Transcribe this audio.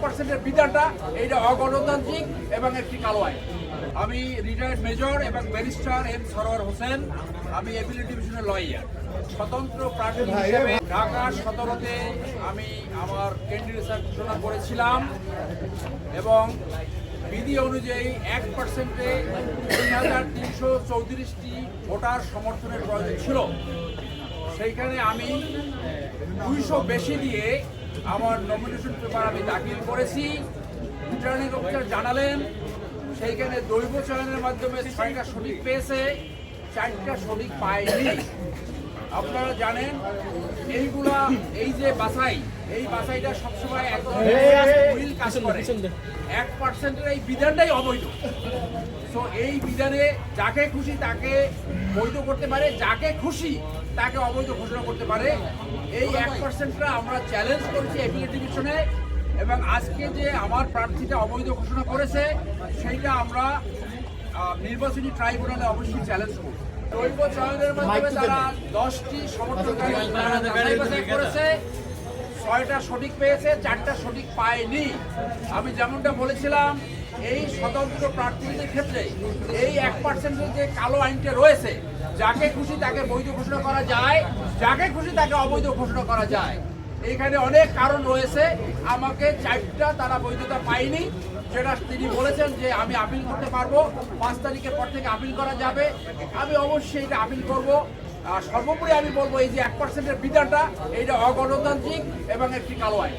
1% বিধানটা এইটা অগণতান্ত্রিক এবং একটি কালো আইন। আমি রিটায়ার্ড মেজর এবং ব্যারিস্টার এম সরোয়ার হোসেন। আমি অ্যাপিলেট ডিভিশনের লয়ার, স্বতন্ত্র প্রার্থী হিসেবে ঢাকা 17-তে আমি আমার ক্যান্ডিডেটস ঘোষণা করেছিলাম এবং বিধি অনুযায়ী 1%-এ 3,334টি ভোটার সমর্থনের প্রয়োজন ছিল। সেইখানে আমি 200 বেশি দিয়ে আমার নমিনেশন পেপার আমি দাখিল করেছি। রিটার্নিং অফিসার জানালেন সেইখানে দৈব চয়নের মাধ্যমে 6টা সঠিক পেয়েছে, 4টা সঠিক পায়নি। আপনারা জানেন এইগুলা এই যে বাছাই, এই বাছাইটা সবসময় একদম উইল কাজ করে। 1%-এর এই বিধানটাই অবৈধ। তো এই বিধানে যাকে খুশি তাকে বৈধ করতে পারে, যাকে খুশি তাকে অবৈধ ঘোষণা করতে পারে। এই 1%টা আমরা চ্যালেঞ্জ করেছি অ্যাপিলেট ডিভিশনে এবং আজকে যে আমার প্রার্থীটা অবৈধ ঘোষণা করেছে সেইটা আমরা নির্বাচনী ট্রাইব্যুনালে অবশ্যই চ্যালেঞ্জ করব। দৈব চয়নের মাধ্যমে তারা 10টি সমর্থনকারী বাছাই করেছে, 6টা সঠিক পেয়েছে, 4টা সঠিক পায়নি। আমি যেমনটা বলেছিলাম এই স্বতন্ত্র প্রার্থীদের ক্ষেত্রে এই 1%-এর যে কালো আইনটা রয়েছে, যাকে খুশি তাকে বৈধ ঘোষণা করা যায়, যাকে খুশি তাকে অবৈধ ঘোষণা করা যায়। এইখানে অনেক কারণ রয়েছে। আমাকে 4টা তারা বৈধতা পায়নি, যেটা তিনি বলেছেন যে আমি আপিল করতে পারবো, 5 তারিখের পর থেকে আপিল করা যাবে। আমি অবশ্যই এটা আপিল করব। সর্বোপরি আমি বলবো এই যে 1%-এর বিধানটা এইটা অগণতান্ত্রিক এবং একটি কালো আইন।